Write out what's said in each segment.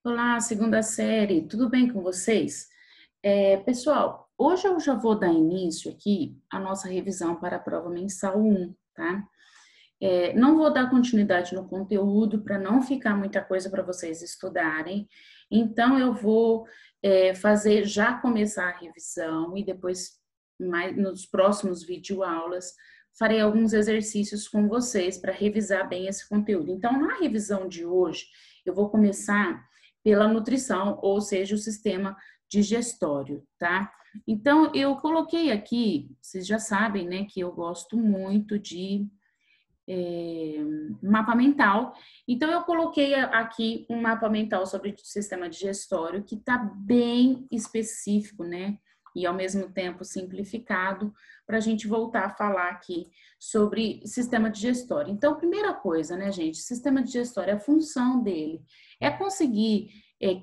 Olá, segunda série, tudo bem com vocês? Pessoal, hoje eu já vou dar início aqui à nossa revisão para a prova mensal 1, tá? Não vou dar continuidade no conteúdo para não ficar muita coisa para vocês estudarem, então eu vou fazer já começar a revisão e depois, nos próximos videoaulas, farei alguns exercícios com vocês para revisar bem esse conteúdo. Então, na revisão de hoje, eu vou começar pela nutrição, ou seja, o sistema digestório, tá? Então, eu coloquei aqui, vocês já sabem, né, que eu gosto muito de mapa mental. Então, eu coloquei aqui um mapa mental sobre o sistema digestório que está bem específico, né? E ao mesmo tempo simplificado, para a gente voltar a falar aqui sobre sistema digestório. Então, primeira coisa, né, gente? Sistema digestório, a função dele é conseguir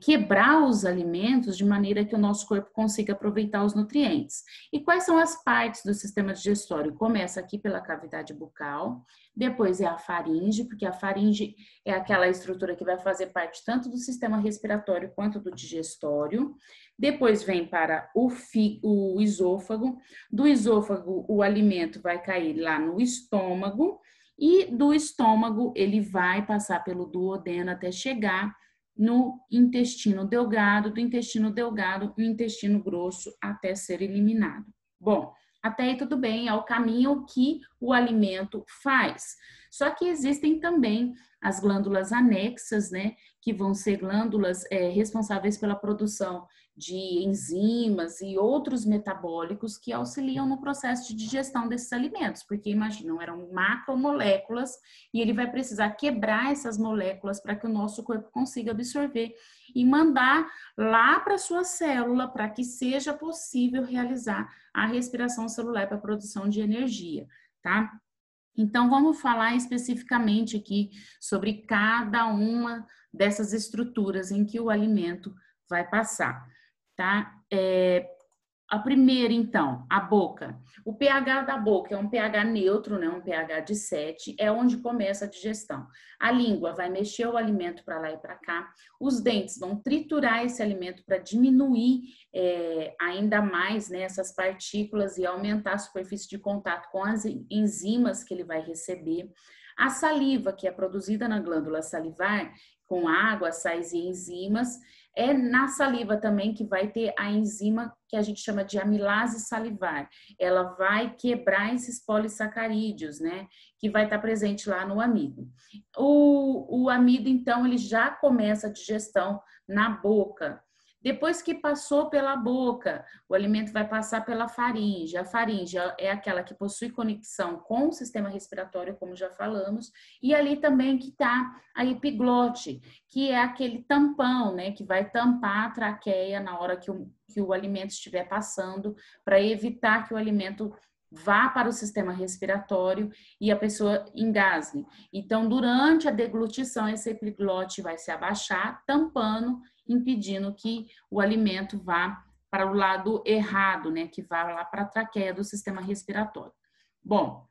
quebrar os alimentos de maneira que o nosso corpo consiga aproveitar os nutrientes. E quais são as partes do sistema digestório? Começa aqui pela cavidade bucal, depois é a faringe, porque a faringe é aquela estrutura que vai fazer parte tanto do sistema respiratório quanto do digestório. Depois vem para o esôfago. Do esôfago, o alimento vai cair lá no estômago. E do estômago, ele vai passar pelo duodeno até chegar no intestino delgado, do intestino delgado, no intestino grosso, até ser eliminado. Bom, até aí tudo bem, é o caminho que o alimento faz. Só que existem também as glândulas anexas, né, que vão ser glândulas responsáveis pela produção de enzimas e outros metabólicos que auxiliam no processo de digestão desses alimentos, porque imaginam, eram macromoléculas e ele vai precisar quebrar essas moléculas para que o nosso corpo consiga absorver e mandar lá para a sua célula para que seja possível realizar a respiração celular para a produção de energia, tá? Então, vamos falar especificamente aqui sobre cada uma dessas estruturas em que o alimento vai passar, tá? A primeira, então, a boca. O pH da boca é um pH neutro, né? Um pH de 7, é onde começa a digestão. A língua vai mexer o alimento para lá e para cá. Os dentes vão triturar esse alimento para diminuir ainda mais, né, essas partículas e aumentar a superfície de contato com as enzimas que ele vai receber. A saliva, que é produzida na glândula salivar, com água, sais e enzimas, é na saliva também que vai ter a enzima que a gente chama de amilase salivar. Ela vai quebrar esses polissacarídeos, né? Que vai estar presente lá no amido. O amido, então, ele já começa a digestão na boca. Depois que passou pela boca, o alimento vai passar pela faringe. A faringe é aquela que possui conexão com o sistema respiratório, como já falamos, e ali também que está a epiglote, que é aquele tampão, né, que vai tampar a traqueia na hora que o alimento estiver passando, para evitar que o alimento vá para o sistema respiratório e a pessoa engasgue. Então, durante a deglutição, esse epiglote vai se abaixar, tampando, impedindo que o alimento vá para o lado errado, né, que vá lá para a traqueia do sistema respiratório. Bom,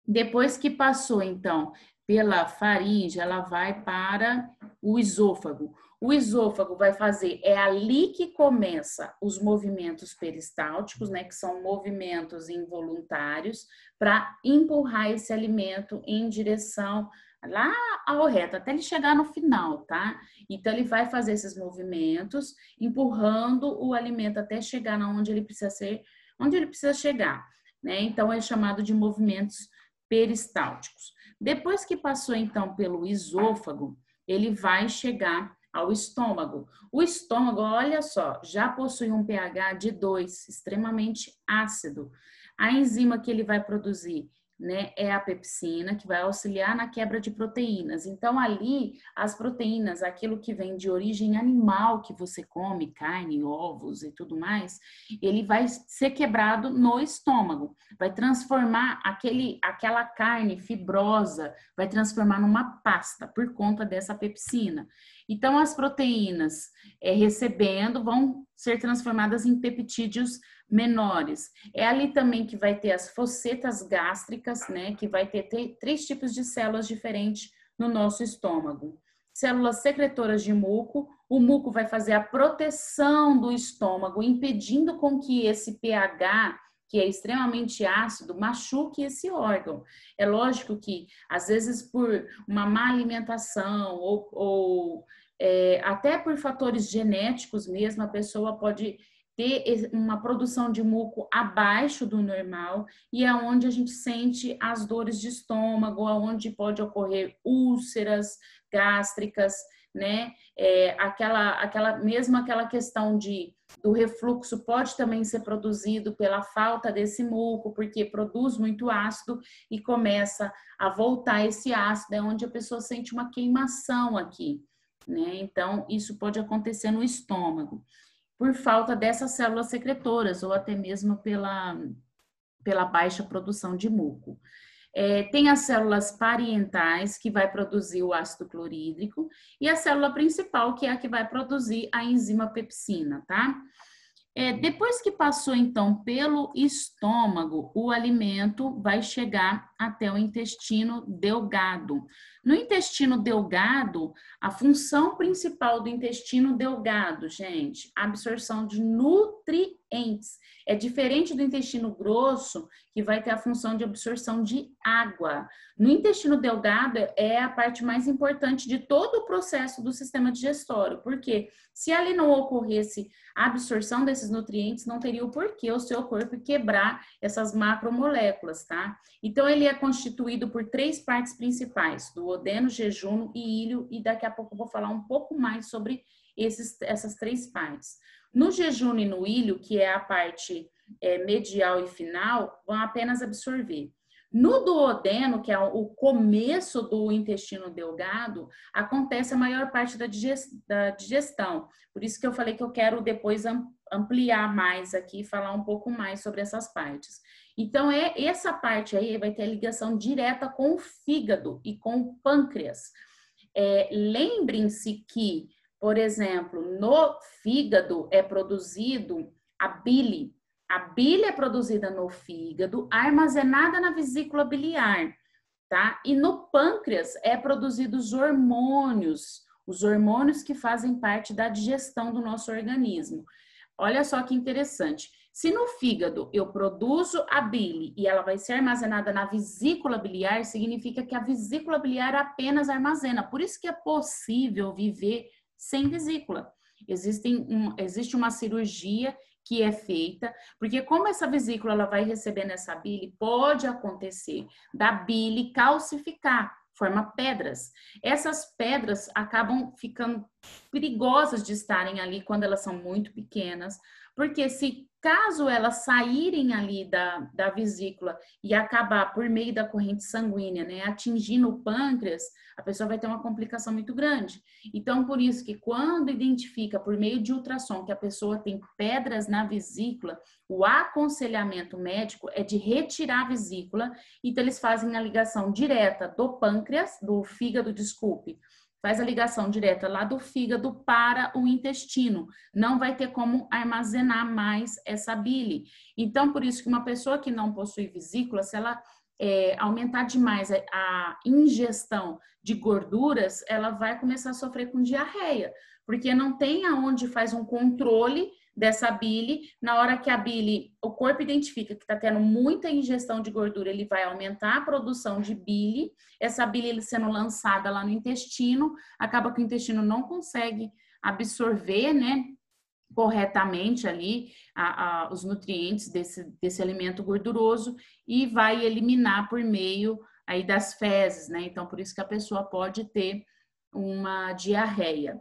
depois que passou, então, pela faringe, ela vai para o esôfago. O esôfago vai fazer, é ali que começa os movimentos peristálticos, né, que são movimentos involuntários, para empurrar esse alimento em direção lá ao reto, até ele chegar no final, tá? Então, ele vai fazer esses movimentos, empurrando o alimento até chegar onde ele precisa ser, onde ele precisa chegar, né? Então, é chamado de movimentos peristálticos. Depois que passou, então, pelo esôfago, ele vai chegar ao estômago. O estômago, olha só, já possui um pH de 2, extremamente ácido. A enzima que ele vai produzir, né, é a pepsina, que vai auxiliar na quebra de proteínas. Então, ali, as proteínas, aquilo que vem de origem animal que você come, carne, ovos e tudo mais, ele vai ser quebrado no estômago, vai transformar aquela carne fibrosa, vai transformar numa pasta por conta dessa pepsina. Então, as proteínas recebendo vão ser transformadas em peptídeos menores. É ali também que vai ter as focetas gástricas, né? Que vai ter 3 tipos de células diferentes no nosso estômago. células secretoras de muco. O muco vai fazer a proteção do estômago, impedindo com que esse pH, que é extremamente ácido, machuque esse órgão. É lógico que, às vezes, por uma má alimentação ou até por fatores genéticos mesmo, a pessoa pode ter uma produção de muco abaixo do normal e é onde a gente sente as dores de estômago, onde pode ocorrer úlceras gástricas, né? Aquela questão do refluxo pode também ser produzido pela falta desse muco, porque produz muito ácido e começa a voltar esse ácido, é onde a pessoa sente uma queimação aqui, né? Então, isso pode acontecer no estômago, por falta dessas células secretoras ou até mesmo pela baixa produção de muco. Tem as células parietais, que vai produzir o ácido clorídrico, e a célula principal, que é a que vai produzir a enzima pepsina, tá? Depois que passou, então, pelo estômago, o alimento vai chegar até o intestino delgado. No intestino delgado, a função principal do intestino delgado, gente, a absorção de nutrientes. É diferente do intestino grosso, que vai ter a função de absorção de água. No intestino delgado é a parte mais importante de todo o processo do sistema digestório, porque se ali não ocorresse a absorção desses nutrientes, não teria o porquê o seu corpo quebrar essas macromoléculas, tá? Então, ele é constituído por 3 partes principais, do duodeno, jejum e íleo, e daqui a pouco eu vou falar um pouco mais sobre essas 3 partes. No jejum e no íleo, que é a parte medial e final, vão apenas absorver. No duodeno, que é o começo do intestino delgado, acontece a maior parte da digestão. Por isso que eu falei que eu quero depois ampliar mais aqui, falar um pouco mais sobre essas partes. Então, essa parte aí vai ter ligação direta com o fígado e com o pâncreas. Lembrem-se que, por exemplo, no fígado é produzido a bile. A bile é produzida no fígado, armazenada na vesícula biliar, tá? E no pâncreas é produzidos os hormônios que fazem parte da digestão do nosso organismo. Olha só que interessante. Se no fígado eu produzo a bile e ela vai ser armazenada na vesícula biliar, significa que a vesícula biliar apenas armazena. Por isso que é possível viver sem vesícula. Existe uma cirurgia que é feita, porque como essa vesícula ela vai recebendo essa bile, pode acontecer da bile calcificar, forma pedras. Essas pedras acabam ficando perigosas de estarem ali quando elas são muito pequenas, porque caso elas saírem ali da vesícula e acabar por meio da corrente sanguínea, né, atingindo o pâncreas, a pessoa vai ter uma complicação muito grande. Então, por isso que quando identifica por meio de ultrassom que a pessoa tem pedras na vesícula, o aconselhamento médico é de retirar a vesícula. Então, eles fazem a ligação direta do fígado, faz a ligação direta lá do fígado para o intestino. Não vai ter como armazenar mais essa bile. Então, por isso que uma pessoa que não possui vesícula, se ela aumentar demais a ingestão de gorduras, ela vai começar a sofrer com diarreia, porque não tem aonde faz um controle dessa bile. Na hora que a bile, o corpo identifica que está tendo muita ingestão de gordura, ele vai aumentar a produção de bile. Essa bile sendo lançada lá no intestino, acaba que o intestino não consegue absorver, né, corretamente ali os nutrientes desse alimento gorduroso e vai eliminar por meio aí das fezes, né? Então, por isso que a pessoa pode ter uma diarreia.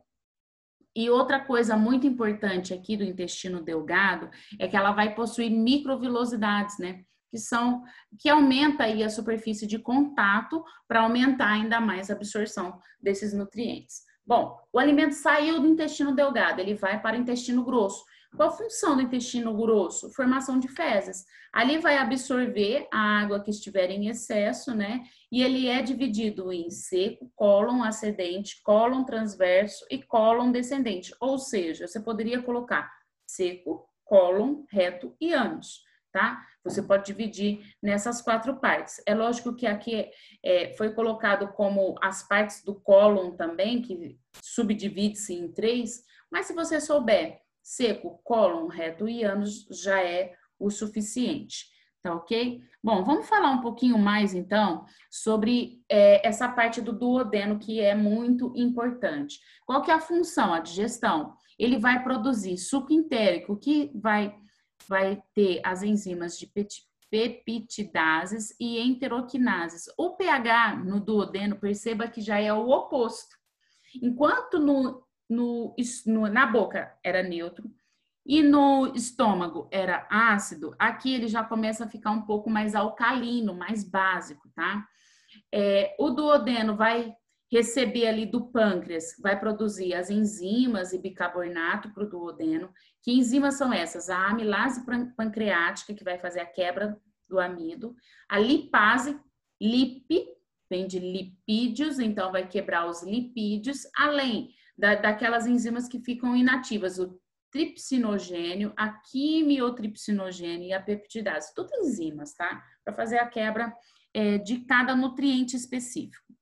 E outra coisa muito importante aqui do intestino delgado é que ela vai possuir microvilosidades, né? Que aumenta aí a superfície de contato para aumentar ainda mais a absorção desses nutrientes. Bom, o alimento saiu do intestino delgado, ele vai para o intestino grosso. Qual a função do intestino grosso? Formação de fezes. Ali vai absorver a água que estiver em excesso, né? E ele é dividido em seco, cólon ascendente, cólon transverso e cólon descendente. Ou seja, você poderia colocar seco, cólon, reto e ânus, tá? Você pode dividir nessas 4 partes. É lógico que aqui foi colocado como as partes do cólon também, que subdivide-se em 3, mas se você souber seco, cólon, reto e ânus, já é o suficiente, tá ok? Bom, vamos falar um pouquinho mais, então, sobre essa parte do duodeno, que é muito importante. Qual que é a função? A digestão. Ele vai produzir suco entérico, que vai ter as enzimas de peptidases e enteroquinases. O pH no duodeno, perceba que já é o oposto. Enquanto na boca era neutro e no estômago era ácido, aqui ele já começa a ficar um pouco mais alcalino, mais básico, tá? O duodeno vai receber ali do pâncreas, vai produzir as enzimas e bicarbonato para o duodeno. Que enzimas são essas? A amilase pancreática, que vai fazer a quebra do amido, a lipase, vem de lipídios, então vai quebrar os lipídios, além daquelas enzimas que ficam inativas, o tripsinogênio, a quimiotripsinogênio e a peptidase, tudo enzimas, tá? Para fazer a quebra de cada nutriente específico.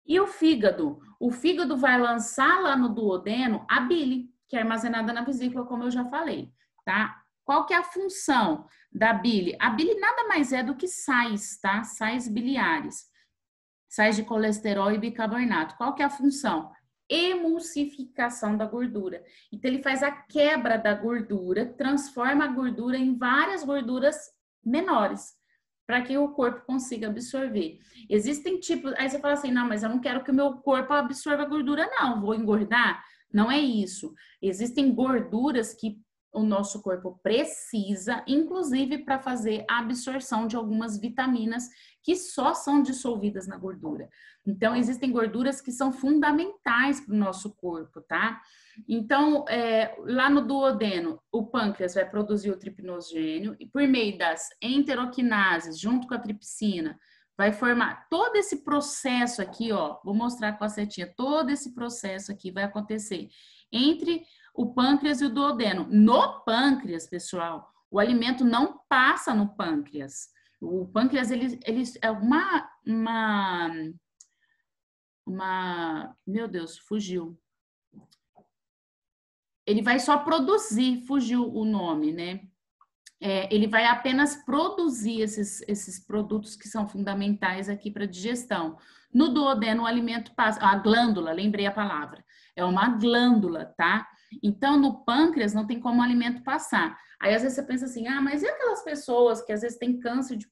E o fígado? O fígado vai lançar lá no duodeno a bile, que é armazenada na vesícula, como eu já falei, tá? Qual que é a função da bile? A bile nada mais é do que sais, tá? Sais biliares, sais de colesterol e bicarbonato. Qual que é a função? Emulsificação da gordura. Então, ele faz a quebra da gordura, transforma a gordura em várias gorduras menores, para que o corpo consiga absorver. Existem tipos... Aí você fala assim, não, mas eu não quero que o meu corpo absorva gordura, não. Vou engordar? Não é isso. Existem gorduras que o nosso corpo precisa, inclusive para fazer a absorção de algumas vitaminas que só são dissolvidas na gordura. Então, existem gorduras que são fundamentais para o nosso corpo, tá? Então, lá no duodeno, o pâncreas vai produzir o tripsinogênio e por meio das enteroquinases, junto com a tripsina, vai formar todo esse processo aqui, ó, vou mostrar com a setinha, todo esse processo aqui vai acontecer entre o pâncreas e o duodeno. No pâncreas, pessoal, o alimento não passa no pâncreas. O pâncreas, ele é meu Deus, fugiu. Ele vai só produzir, fugiu o nome, né? Ele vai apenas produzir esses produtos que são fundamentais aqui para a digestão. No duodeno, o alimento passa, a glândula, lembrei a palavra, é uma glândula, tá? Então, no pâncreas não tem como o alimento passar. Aí, às vezes, você pensa assim, mas e aquelas pessoas que às vezes têm câncer de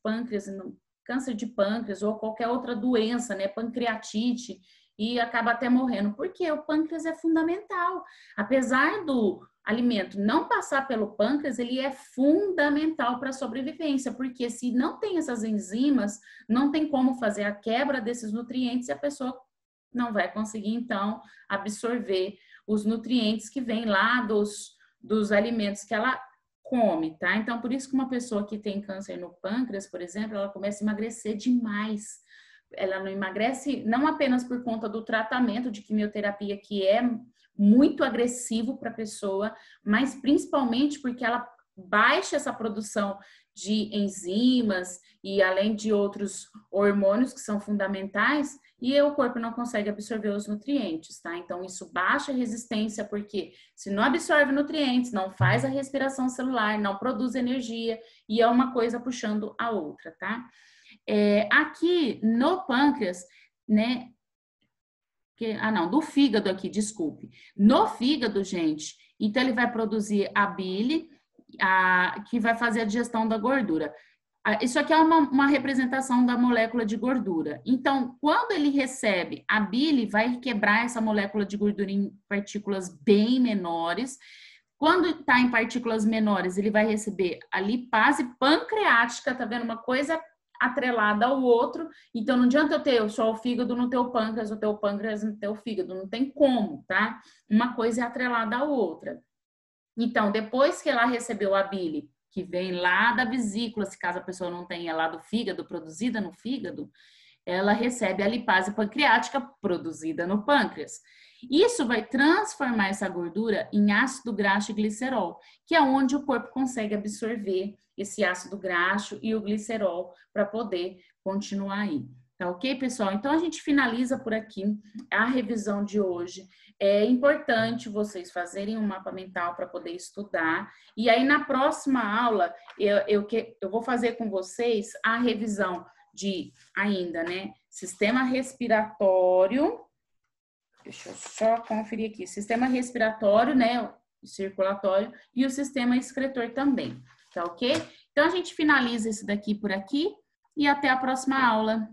pâncreas ou qualquer outra doença, né, pancreatite, e acaba até morrendo? Porque o pâncreas é fundamental. Apesar do alimento não passar pelo pâncreas, ele é fundamental para a sobrevivência, porque se não tem essas enzimas, não tem como fazer a quebra desses nutrientes e a pessoa não vai conseguir, então, absorver os nutrientes que vêm lá dos alimentos que ela come, tá? Então, por isso que uma pessoa que tem câncer no pâncreas, por exemplo, ela começa a emagrecer demais. Ela não emagrece não apenas por conta do tratamento de quimioterapia, que é muito agressivo para a pessoa, mas principalmente porque ela baixa essa produção de enzimas e além de outros hormônios que são fundamentais, e o corpo não consegue absorver os nutrientes, tá? Então, isso baixa a resistência, porque se não absorve nutrientes, não faz a respiração celular, não produz energia, e é uma coisa puxando a outra, tá? Aqui no pâncreas, né? Do fígado aqui, desculpe. No fígado, gente, então ele vai produzir a bile, que vai fazer a digestão da gordura. Isso aqui é uma representação da molécula de gordura. Então, quando ele recebe a bile, vai quebrar essa molécula de gordura em partículas bem menores. Quando está em partículas menores, ele vai receber a lipase pancreática, tá vendo? Uma coisa atrelada ao outro. Então, não adianta eu ter só o fígado no teu pâncreas, o teu pâncreas no teu fígado. Não tem como, tá? Uma coisa é atrelada à outra. Então, depois que ela recebeu a bile, que vem lá da vesícula, se caso a pessoa não tenha lá do fígado, produzida no fígado, ela recebe a lipase pancreática produzida no pâncreas. Isso vai transformar essa gordura em ácido graxo e glicerol, que é onde o corpo consegue absorver esse ácido graxo e o glicerol para poder continuar aí. Tá ok, pessoal? Então, a gente finaliza por aqui a revisão de hoje. É importante vocês fazerem um mapa mental para poder estudar. E aí, na próxima aula, eu vou fazer com vocês a revisão de ainda, né? Sistema respiratório. Deixa eu só conferir aqui. Sistema respiratório, né? Circulatório e o sistema excretor também. Tá ok? Então, a gente finaliza esse daqui por aqui e até a próxima aula.